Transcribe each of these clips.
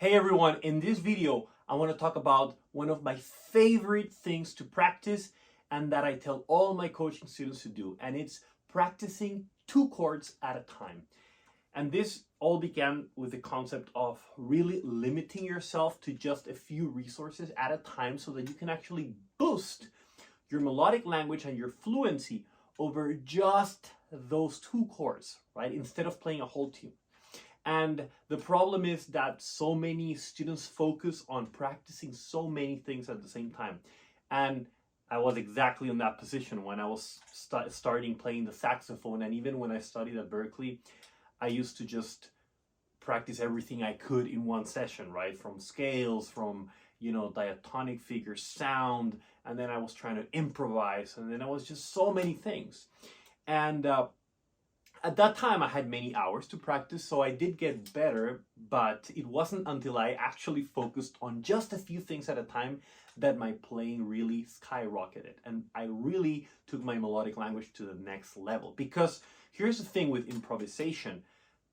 Hey everyone, in this video, I want to talk about one of my favorite things to practice and that I tell all my coaching students to do, and it's practicing 2 chords at a time. And this all began with the concept of really limiting yourself to just a few resources at a time so that you can actually boost your melodic language and your fluency over just those 2 chords, right? Instead of playing a whole tune. And the problem is that so many students focus on practicing so many things at the same time. And I was exactly in that position when I was starting playing the saxophone. And even when I studied at Berkeley, I used to just practice everything I could in one session, right? From scales, from, diatonic figures, sound. And then I was trying to improvise. And then I was just so many things. And at that time, I had many hours to practice, so I did get better, but it wasn't until I actually focused on just a few things at a time that my playing really skyrocketed. And I really took my melodic language to the next level. Because here's the thing with improvisation,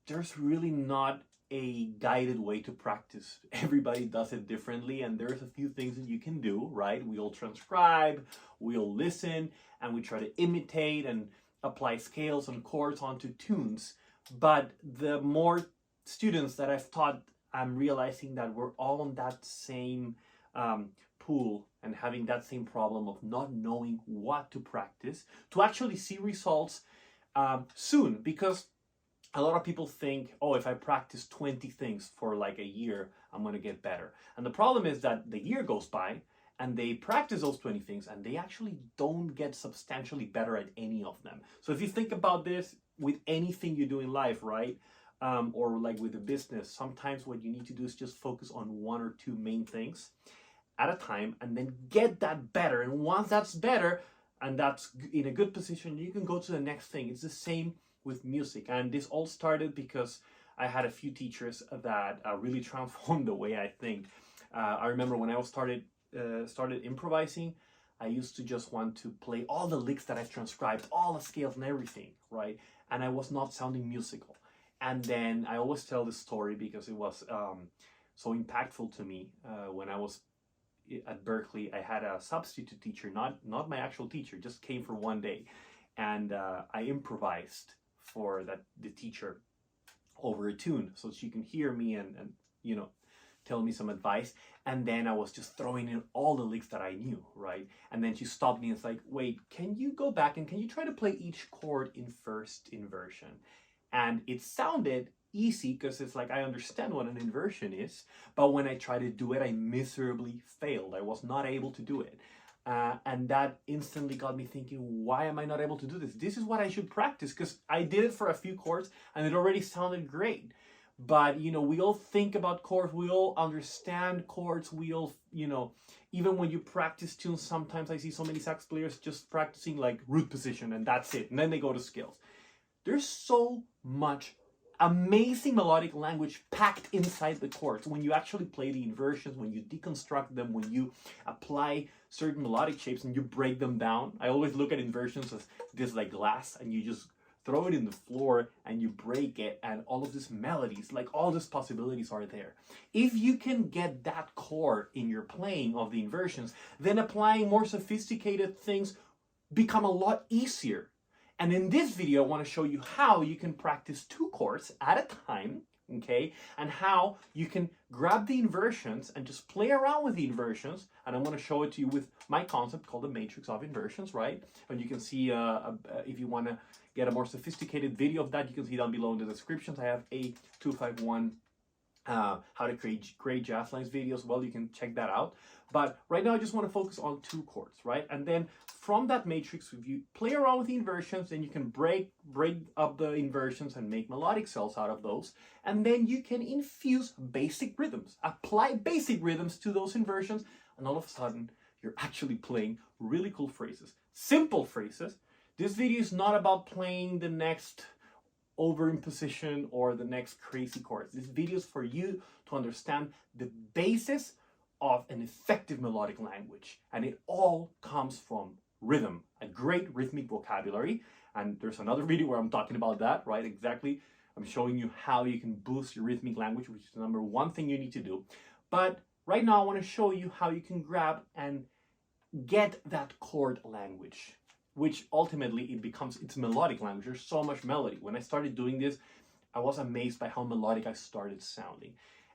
there's really not a guided way to practice. Everybody does it differently, and there's a few things that you can do, right? We all transcribe, we all listen, and we try to imitate and apply scales and chords onto tunes. But the more students that I've taught, I'm realizing that we're all on that same pool and having that same problem of not knowing what to practice to actually see results soon. Because a lot of people think, oh, if I practice 20 things for like a year, I'm going to get better. And the problem is that the year goes by and they practice those 20 things and they actually don't get substantially better at any of them. So if you think about this with anything you do in life, right? Or like with a business, sometimes what you need to do is just focus on 1 or 2 main things at a time and then get that better. And once that's better and that's in a good position, you can go to the next thing. It's the same with music. And this all started because I had a few teachers that really transformed the way I think. I remember when I started improvising, I used to just want to play all the licks that I've transcribed, all the scales and everything, right? And I was not sounding musical. And then I always tell this story because it was so impactful to me. When I was at Berkeley, I had a substitute teacher, not my actual teacher, just came for one day. And I improvised for the teacher over a tune so she can hear me and tell me some advice. And then I was just throwing in all the licks that I knew, right? And then she stopped me and it's like, wait, can you go back and can you try to play each chord in first inversion? And it sounded easy because it's like I understand what an inversion is, but when I tried to do it, I miserably failed. I was not able to do it. And that instantly got me thinking, why am I not able to do this? This is what I should practice, because I did it for a few chords and it already sounded great. But, we all think about chords, we all understand chords, we all, even when you practice tunes, sometimes I see so many sax players just practicing like root position and that's it. And then they go to scales. There's so much amazing melodic language packed inside the chords. When you actually play the inversions, when you deconstruct them, when you apply certain melodic shapes and you break them down. I always look at inversions as this like glass, and you just throw it in the floor and you break it, and all of these melodies, like all these possibilities are there. If you can get that core in your playing of the inversions, then applying more sophisticated things become a lot easier. And in this video, I want to show you how you can practice 2 chords at a time, okay? And how you can grab the inversions and just play around with the inversions. And I'm going to show it to you with my concept called the Matrix of Inversions, right? And you can see, if you want to get a more sophisticated video of that, you can see down below in the descriptions. I have a 251 how to create great jazz lines videos. Well, you can check that out. But right now I just want to focus on 2 chords, right? And then from that matrix, if you play around with the inversions, then you can break up the inversions and make melodic cells out of those. And then you can infuse basic rhythms, apply basic rhythms to those inversions, and all of a sudden you're actually playing really cool phrases, simple phrases. This video is not about playing the next overimposition or the next crazy chords. This video is for you to understand the basis of an effective melodic language, and it all comes from rhythm, a great rhythmic vocabulary. And there's another video where I'm talking about that, right? Exactly I'm showing you how you can boost your rhythmic language, which is the number one thing you need to do. But right now I want to show you how you can grab and get that chord language, which ultimately it's melodic language. There's so much melody. When I started doing this, I was amazed by how melodic I started sounding.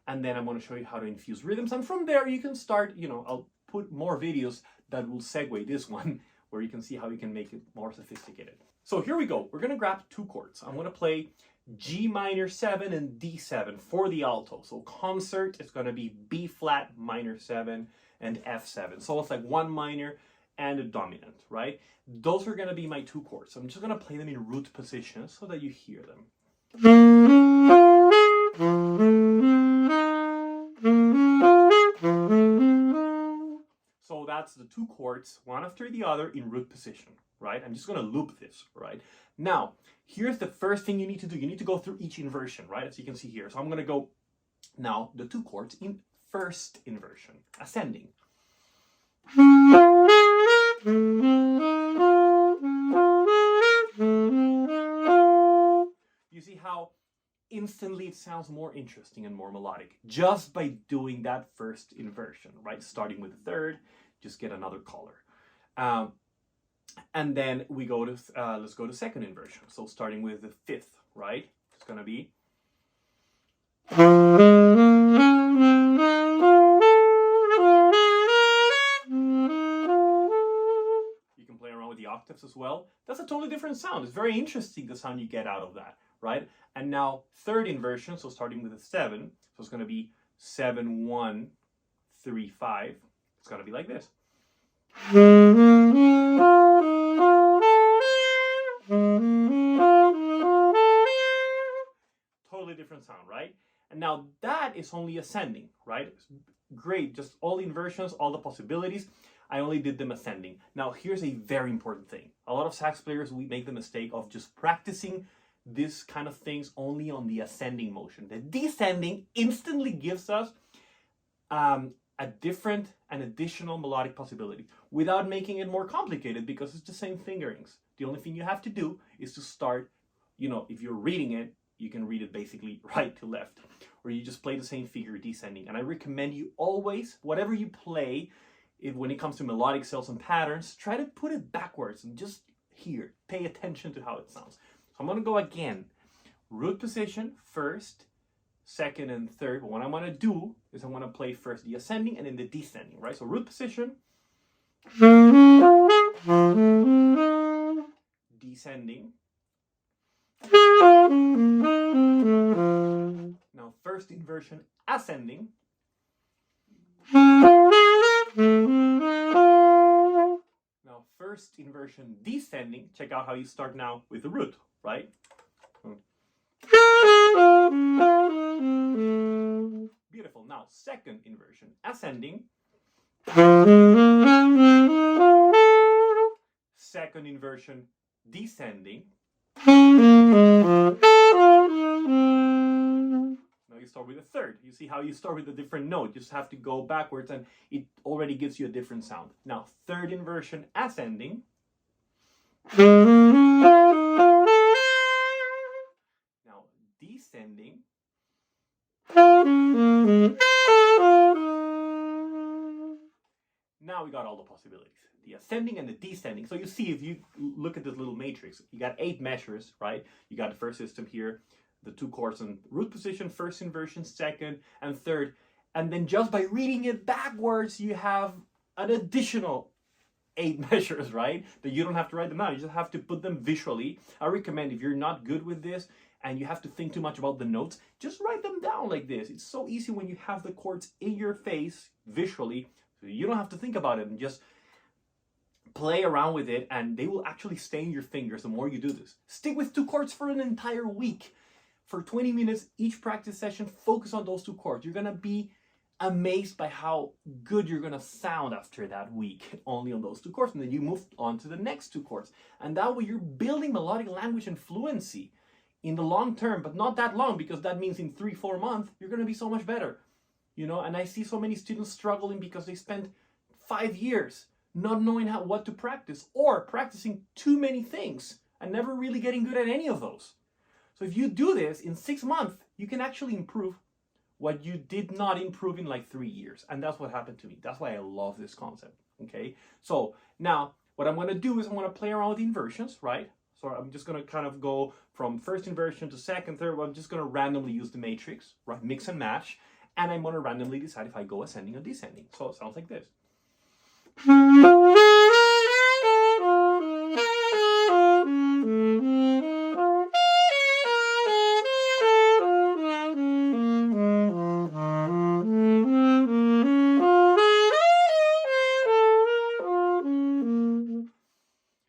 And then I'm going to show you how to infuse rhythms. And from there, you can start, I'll put more videos that will segue this one, where you can see how you can make it more sophisticated. So here we go. We're going to grab two chords. I'm going to play Gm7 and D7 for the alto. So concert is going to be B flat minor 7 and F7. So it's like one minor and a dominant, right? Those are going to be my two chords. I'm just going to play them in root position so that you hear them. So that's the two chords, one after the other in root position, right? I'm just going to loop this, right? Now, here's the first thing you need to do. You need to go through each inversion, right? As you can see here. So I'm going to go now the two chords in first inversion, ascending. You see how instantly it sounds more interesting and more melodic just by doing that first inversion, right? Starting with the third, just get another color. And then we go to, let's go to second inversion. So starting with the fifth, right? It's going to be. You can play around with the octaves as well. That's a totally different sound. It's very interesting, the sound you get out of that, right? And now third inversion, so starting with a 7. So it's going to be 7, 1, 3, 5. It's going to be like this. Totally different sound, right? And now that is only ascending, right? Great, just all the inversions, all the possibilities. I only did them ascending. Now here's a very important thing. A lot of sax players, we make the mistake of just practicing this kind of things only on the ascending motion. The descending instantly gives us a different and additional melodic possibility without making it more complicated, because it's the same fingerings. The only thing you have to do is to start, if you're reading it, you can read it basically right to left, or you just play the same figure descending. And I recommend you always, whatever you play, when it comes to melodic scales and patterns, try to put it backwards and just hear, pay attention to how it sounds. So I'm going to go again, root position first, second, and third. But what I'm going to do is I'm going to play first the ascending and then the descending, right? So root position, descending. Now first inversion, ascending. Now first inversion, descending. Check out how you start now with the root, right? Beautiful. Now second inversion, ascending. Second inversion, descending. Now you start with a third. You see how you start with a different note. You just have to go backwards and it already gives you a different sound. Now third inversion, ascending. Now descending. Now we got all the possibilities. The ascending and the descending. So you see, if you look at this little matrix, you got 8 measures, right? You got the first system here, the two chords in root position, first inversion, second, and third. And then just by reading it backwards, you have an additional 8 measures, right? That you don't have to write them down. You just have to put them visually. I recommend, if you're not good with this and you have to think too much about the notes, just write them down like this. It's so easy when you have the chords in your face visually. So you don't have to think about it and just play around with it, and they will actually stay in your fingers the more you do this. Stick with 2 chords for an entire week. For 20 minutes each practice session, focus on those 2 chords. You're going to be amazed by how good you're going to sound after that week only on those 2 chords. And then you move on to the next 2 chords. And that way you're building melodic language and fluency in the long term, but not that long, because that means in 3-4 months, you're going to be so much better. And I see so many students struggling because they spent 5 years not knowing what to practice, or practicing too many things and never really getting good at any of those. So if you do this in 6 months, you can actually improve what you did not improve in like 3 years. And that's what happened to me. That's why I love this concept, okay? So now what I'm gonna do is I'm gonna play around with the inversions, right? So I'm just gonna kind of go from first inversion to second, third. I'm just gonna randomly use the matrix, right? Mix and match. And I'm gonna randomly decide if I go ascending or descending. So it sounds like this.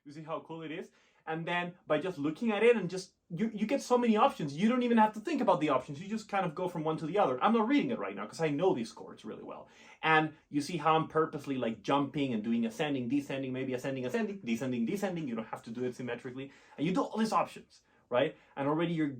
You see how cool it is? And then by just looking at it and just, you get so many options. You don't even have to think about the options. You just kind of go from one to the other. I'm not reading it right now because I know these chords really well. And you see how I'm purposely like jumping and doing ascending, descending, maybe ascending, ascending, descending, descending. You don't have to do it symmetrically. And you do all these options, right? And already you're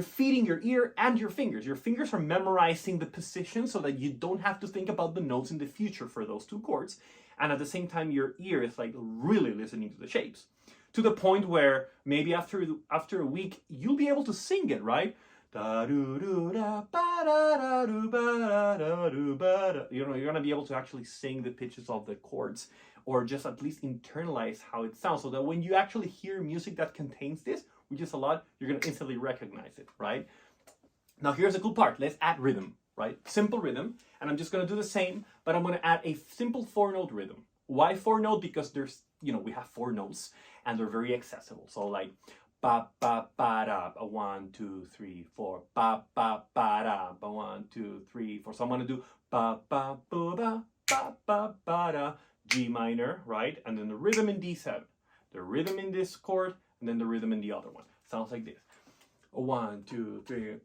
feeding your ear and your fingers. Your fingers are memorizing the position so that you don't have to think about the notes in the future for those two chords. And at the same time, your ear is like really listening to the shapes. To the point where maybe after a week, you'll be able to sing it, right? You know, you're gonna be able to actually sing the pitches of the chords, or just at least internalize how it sounds, so that when you actually hear music that contains this, which is a lot, you're gonna instantly recognize it, right? Now here's the cool part. Let's add rhythm, right? Simple rhythm, and I'm just gonna do the same, but I'm gonna add a simple 4-note rhythm. Why 4-note? Because there's, you know, we have 4 notes and they're very accessible. So like ba ba ba da, 1 2 3 4, ba ba ba da, 1 2 3 4. So I'm gonna do ba ba ba ba ba ba da, G minor, right? And then the rhythm in D7, the rhythm in this chord, and then the rhythm in the other one. Sounds like this. 1 2 3.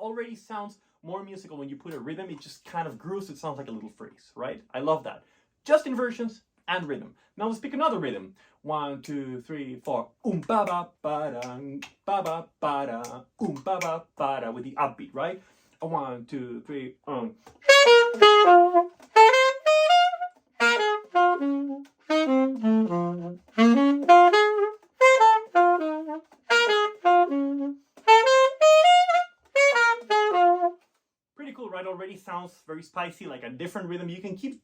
Already sounds more musical when you put a rhythm. It just kind of grooves. It sounds like a little phrase, right? I love that. Just inversions and rhythm. Now let's pick another rhythm. 1 2 3 4. Ba ba ba da, ba ba ba da, ba ba ba da, with the upbeat, right? 1 2 3. Right, already sounds very spicy, like a different rhythm. You can keep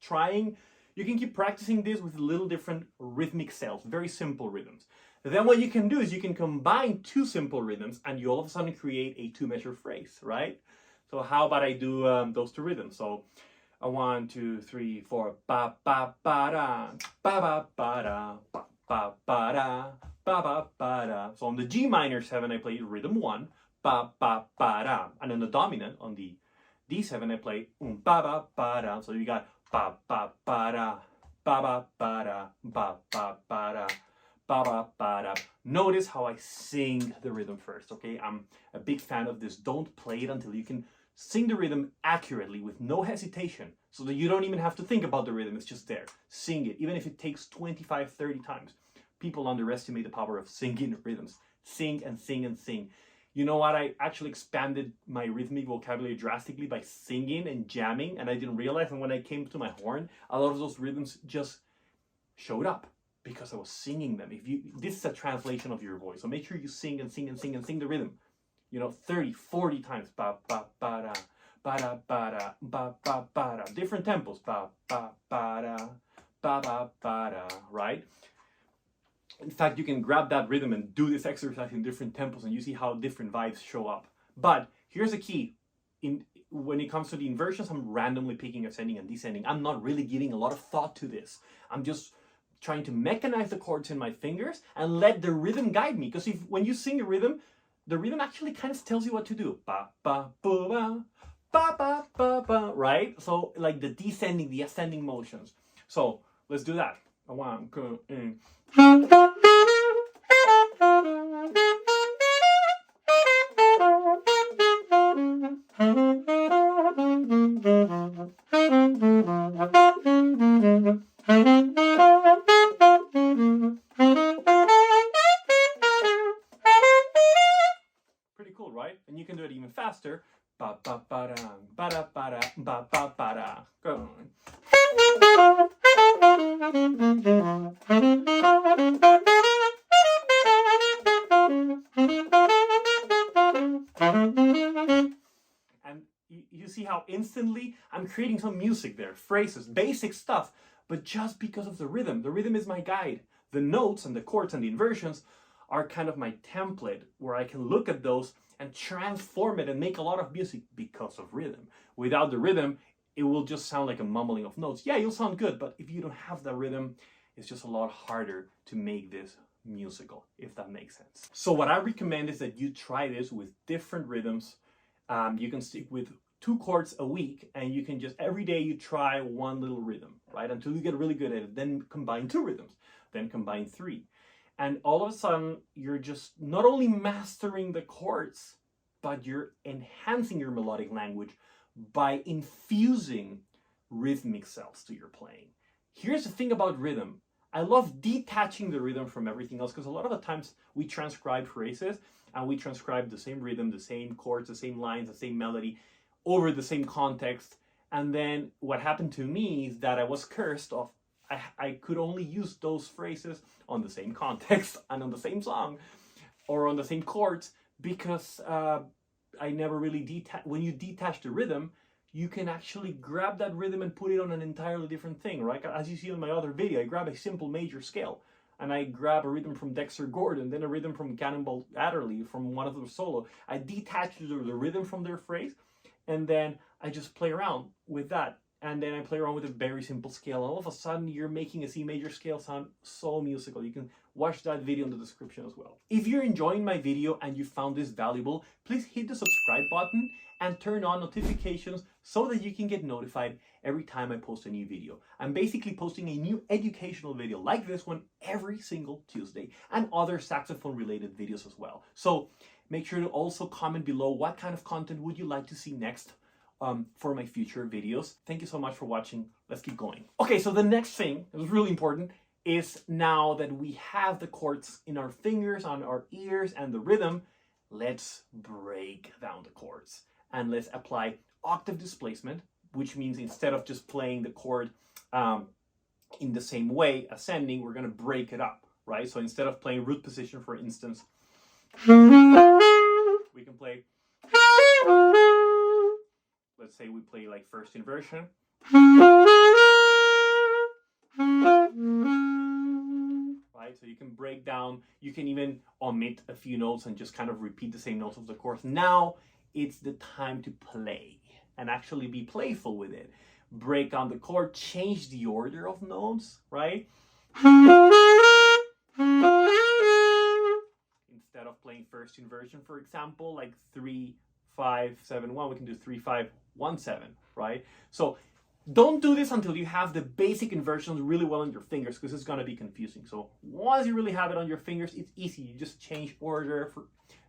trying, you can keep practicing this with little different rhythmic cells, very simple rhythms. Then what you can do is you can combine 2 simple rhythms and you all of a sudden create a 2-measure phrase, right? So how about I do those 2 rhythms? So 1 2 3 4, ba ba ba da, ba ba ba da, ba ba ba da, ba ba ba da. So on the G minor 7 I play rhythm 1, ba ba ba da, and then the dominant on the D7 I play ba ba ba da. So you got ba ba ba da, ba ba ba da, ba ba ba da, ba ba ba da. Notice how I sing the rhythm first, okay? I'm a big fan of this. Don't play it until you can sing the rhythm accurately with no hesitation, so that you don't even have to think about the rhythm. It's just there. Sing it, even if it takes 25, 30 times. People underestimate the power of singing rhythms. Sing and sing and sing. You know what? I actually expanded my rhythmic vocabulary drastically by singing and jamming, and I didn't realize. And when I came to my horn, a lot of those rhythms just showed up because I was singing them. This is a translation of your voice, so make sure you sing and sing and sing and sing the rhythm. You know, 30, 40 times. Ba ba ba da, ba da ba da, ba ba ba da. Different tempos. Ba ba ba da, ba ba ba da. Right? In fact, you can grab that rhythm and do this exercise in different tempos, and you see how different vibes show up. But here's the key. When it comes to the inversions, I'm randomly picking ascending and descending. I'm not really giving a lot of thought to this. I'm just trying to mechanize the chords in my fingers and let the rhythm guide me. Because when you sing a rhythm, the rhythm actually kind of tells you what to do. Ba ba ba ba ba ba ba ba. Right? So like the descending, the ascending motions. So let's do that. 1 2 3. Pretty cool, right? And you can do it even faster. instantly I'm creating some music there, phrases, basic stuff, but just because of the rhythm. The rhythm is my guide. The notes and the chords and the inversions are kind of my template where I can look at those and transform it and make a lot of music because of rhythm. Without the rhythm, it will just sound like a mumbling of notes. Yeah, you'll sound good, but if you don't have the rhythm, it's just a lot harder to make this musical, if that makes sense. So what I recommend is that you try this with different rhythms. You can stick with 2 chords a week, and you can just every day you try one little rhythm, right? Until you get really good at it. Then combine 2 rhythms, then combine 3. And all of a sudden, you're just not only mastering the chords, but you're enhancing your melodic language by infusing rhythmic cells to your playing. Here's the thing about rhythm. I love detaching the rhythm from everything else, because a lot of the times we transcribe phrases and we transcribe the same rhythm, the same chords, the same lines, the same melody over the same context. And then what happened to me is that I was cursed of I could only use those phrases on the same context and on the same song or on the same chords, because I never really detach. When you detach the rhythm, you can actually grab that rhythm and put it on an entirely different thing, right? As you see in my other video, I grab a simple major scale and I grab a rhythm from Dexter Gordon, then a rhythm from Cannonball Adderley, from one of their solo. I detach the rhythm from their phrase, and then I just play around with that. And then I play around with a very simple scale. And all of a sudden, you're making a C major scale sound so musical. You can watch that video in the description as well. If you're enjoying my video and you found this valuable, please hit the subscribe button and turn on notifications so that you can get notified every time I post a new video. I'm basically posting a new educational video like this one every single Tuesday, and other saxophone related videos as well. So make sure to also comment below what kind of content would you like to see next for my future videos. Thank you so much for watching. Let's keep going. Okay, so the next thing, it was really important, is now that we have the chords in our fingers, on our ears, and the rhythm, let's break down the chords. And let's apply octave displacement, which means instead of just playing the chord in the same way, ascending, we're going to break it up, right? So instead of playing root position, for instance, we can play, let's say we play like first inversion. Right, so you can break down, you can even omit a few notes and just kind of repeat the same notes of the chorus. Now it's the time to play and actually be playful with it. Break down the chord, change the order of notes, right? Instead of playing first inversion, for example, like 3, 5, 7, 1, we can do 3, 5, 1, 7, right? So don't do this until you have the basic inversions really well on your fingers, because it's going to be confusing. So once you really have it on your fingers, it's easy. You just change order,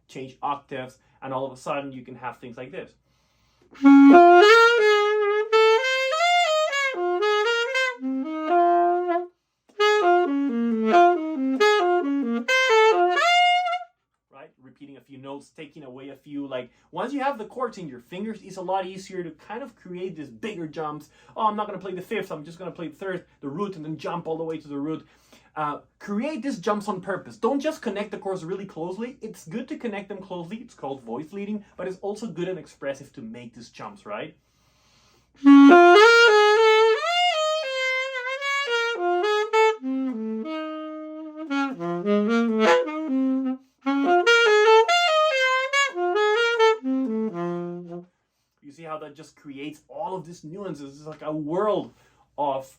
change octaves, and all of a sudden you can have things like this. Right? Repeating a few notes, taking away a few, like once you have the chords in your fingers, it's a lot easier to kind of create these bigger jumps. Oh, I'm not going to play the fifth, I'm just going to play the third, the root, and then jump all the way to the root. Create these jumps on purpose. Don't just connect the chords really closely. It's good to connect them closely. It's called voice leading, but it's also good and expressive to make these jumps, right? You see how that just creates all of these nuances. It's like a world of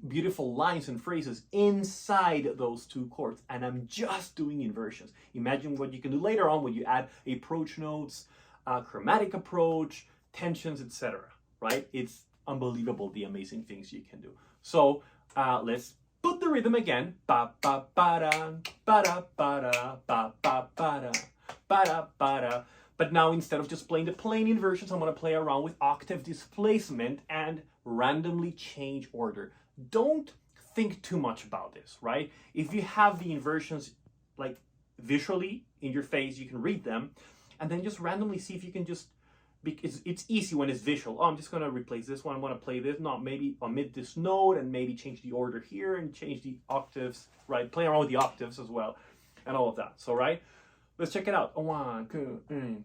beautiful lines and phrases inside those 2 chords, and I'm just doing inversions. Imagine what you can do later on when you add approach notes, chromatic approach, tensions, etc. Right? It's unbelievable the amazing things you can do. So let's put the rhythm again. Ba ba ba da ba da ba da ba ba ba da ba da ba da. But now instead of just playing the plain inversions, I'm going to play around with octave displacement and randomly change order. Don't think too much about this, right? If you have the inversions like visually in your face, you can read them, and then just randomly see if you can just, because it's easy when it's visual. Oh, I'm just going to replace this one. I'm going to play this. No, maybe omit this note and maybe change the order here and change the octaves, right? Play around with the octaves as well and all of that. So, right? Let's check it out. 1, 2, 3.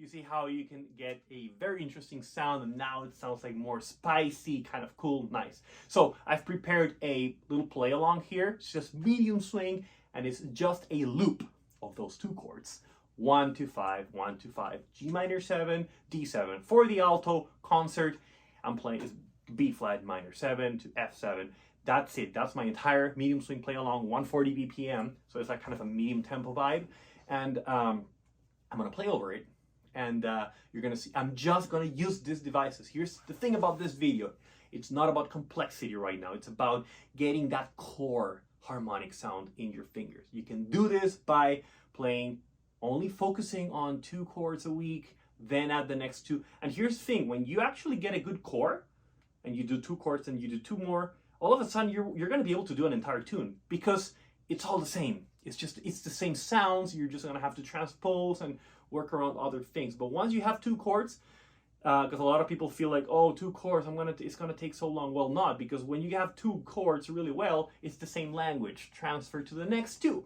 You see how you can get a very interesting sound, and now it sounds like more spicy, kind of cool, nice. So I've prepared a little play along here. It's just medium swing, and it's just a loop of those two chords. 1 to 5, 1 to 5, Gm7 D7. For the alto concert, I'm playing B flat minor 7 to F7. That's it. That's my entire medium swing play along, 140 BPM. So it's like kind of a medium tempo vibe. And I'm gonna play over it. And you're gonna see, I'm just gonna use these devices. Here's the thing about this video. It's not about complexity right now. It's about getting that core harmonic sound in your fingers. You can do this by playing, only focusing on 2 chords a week, then add the next 2. And here's the thing, when you actually get a good core, and you do 2 chords and you do 2 more, all of a sudden you're gonna be able to do an entire tune, because it's all the same. It's the same sounds. You're just gonna have to transpose and work around other things. But once you have 2 chords, because a lot of people feel like, oh, 2 chords, it's gonna take so long. Well, not, because when you have 2 chords really well, it's the same language. Transfer to the next 2.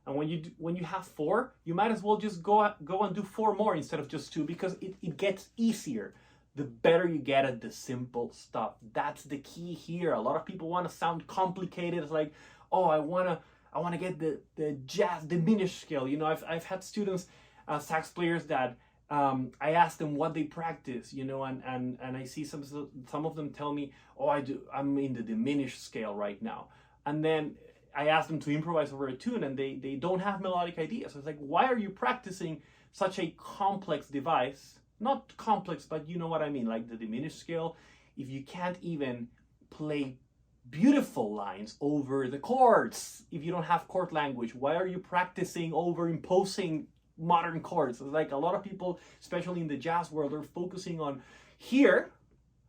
And when you have 4, you might as well just go and do 4 more instead of just 2, because it gets easier. The better you get at the simple stuff. That's the key here. A lot of people want to sound complicated. It's like, oh, I wanna get the jazz diminished scale. You know, I've had students, sax players, that I ask them what they practice, you know, and I see some of them tell me, oh, I'm in the diminished scale right now. And then I ask them to improvise over a tune, and they don't have melodic ideas. So it's like, why are you practicing such a complex device? Not complex, but you know what I mean, like the diminished scale. If you can't even play beautiful lines over the chords, if you don't have chord language, why are you practicing over imposing modern chords? It's like a lot of people, especially in the jazz world, are focusing on here,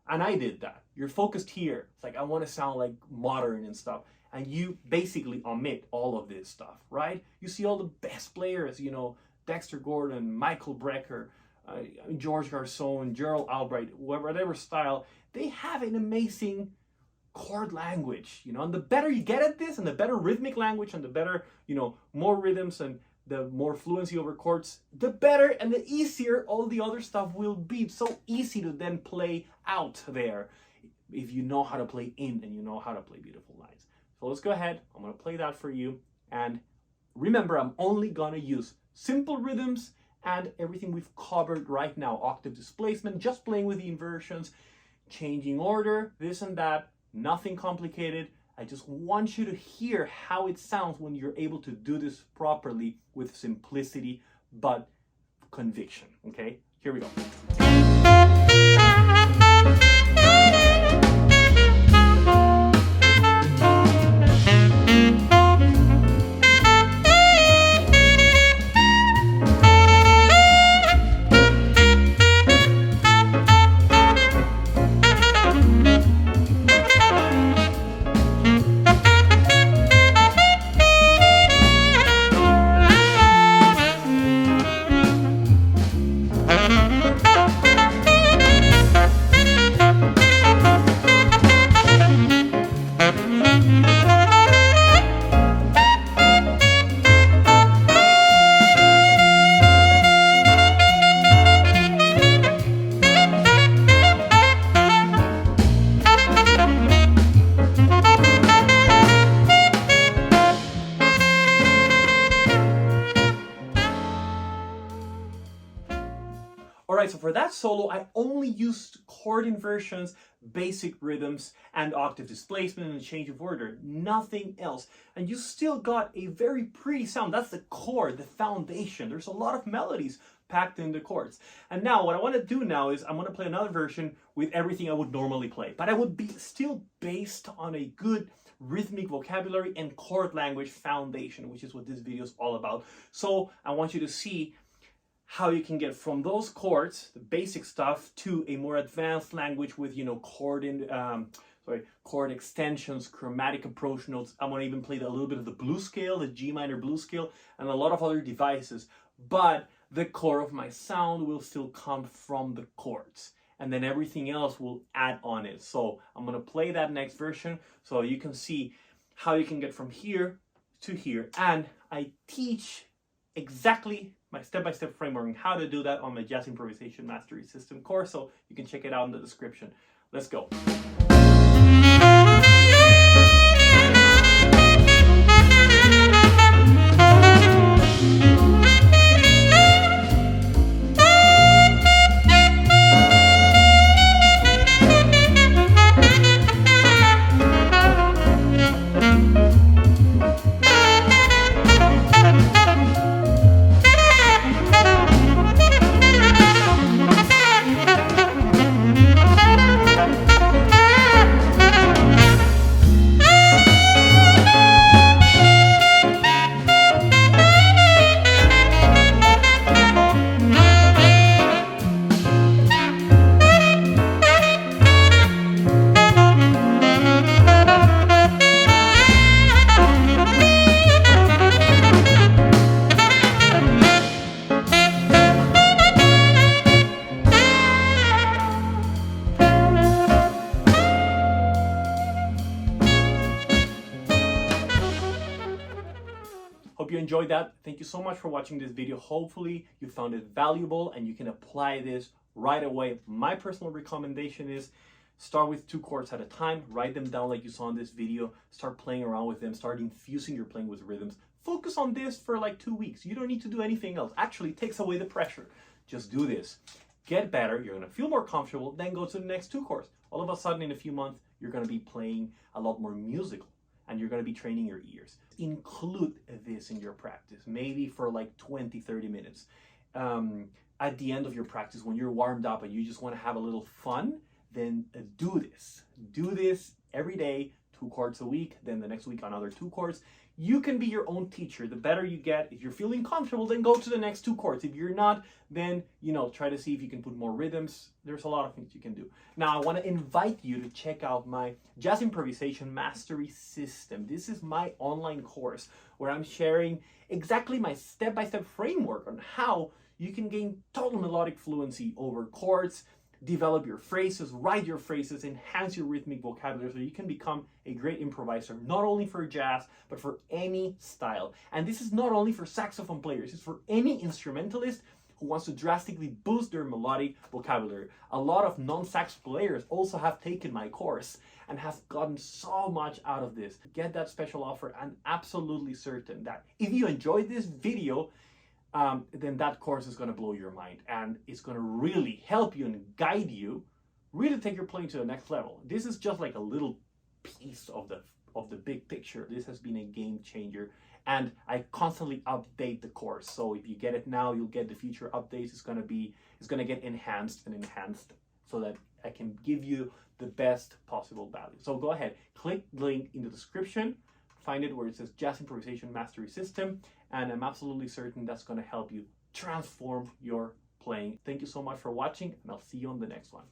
and I did that. You're focused here. It's like, I want to sound like modern and stuff. And you basically omit all of this stuff, right? You see all the best players, you know, Dexter Gordon, Michael Brecker, George Garçon, Gerald Albright, whatever style, they have an amazing chord language, you know, and the better you get at this, and the better rhythmic language, and the better, you know, more rhythms and the more fluency over chords, the better and the easier all the other stuff will be. It's so easy to then play out there if you know how to play in and you know how to play beautiful lines. So let's go ahead. I'm going to play that for you. And remember, I'm only going to use simple rhythms and everything we've covered right now. Octave displacement, just playing with the inversions, changing order, this and that, nothing complicated. I just want you to hear how it sounds when you're able to do this properly with simplicity but conviction. Okay, here we go. Alright, so for that solo, I only used chord inversions, basic rhythms, and octave displacement and change of order. Nothing else. And you still got a very pretty sound. That's the core, the foundation. There's a lot of melodies packed in the chords. And now what I want to do now is I'm going to play another version with everything I would normally play. But I would be still based on a good rhythmic vocabulary and chord language foundation, which is what this video is all about. So I want you to see how you can get from those chords, the basic stuff, to a more advanced language with, you know, chord extensions, chromatic approach notes. I'm gonna even play a little bit of the blues scale, the G minor blues scale, and a lot of other devices. But the core of my sound will still come from the chords, and then everything else will add on it. So I'm gonna play that next version so you can see how you can get from here to here. And I teach exactly my step-by-step framework on how to do that on my Jazz Improvisation Mastery System course, so you can check it out in the description. Let's go. Hope you enjoyed that. Thank you so much for watching this video. Hopefully you found it valuable and you can apply this right away. My personal recommendation is start with 2 chords at a time, write them down like you saw in this video, start playing around with them, start infusing your playing with rhythms. Focus on this for like 2 weeks. You don't need to do anything else. Actually, it takes away the pressure. Just do this. Get better, you're gonna feel more comfortable, then go to the next 2 chords. All of a sudden in a few months, you're gonna be playing a lot more musical and you're gonna be training your ears. Include this in your practice, maybe for like 20-30 minutes. At the end of your practice, when you're warmed up and you just wanna have a little fun, then do this. Do this every day, 2 chords a week, then the next week another 2 chords. You can be your own teacher. The better you get, if you're feeling comfortable, then go to the next 2 chords. If you're not, then, try to see if you can put more rhythms. There's a lot of things you can do. Now, I want to invite you to check out my Jazz Improvisation Mastery System. This is my online course where I'm sharing exactly my step-by-step framework on how you can gain total melodic fluency over chords, develop your phrases, write your phrases, enhance your rhythmic vocabulary so you can become a great improviser, not only for jazz, but for any style. And this is not only for saxophone players, it's for any instrumentalist who wants to drastically boost their melodic vocabulary. A lot of non-sax players also have taken my course and have gotten so much out of this. Get that special offer. I'm absolutely certain that if you enjoyed this video, then that course is going to blow your mind and it's going to really help you and guide you, really take your playing to the next level. This is just like a little piece of the big picture. This has been a game changer and I constantly update the course. So if you get it now, you'll get the future updates. It's going to get enhanced so that I can give you the best possible value. So go ahead, click the link in the description, find it where it says Jazz Improvisation Mastery System, and I'm absolutely certain that's going to help you transform your playing. Thank you so much for watching, and I'll see you on the next one.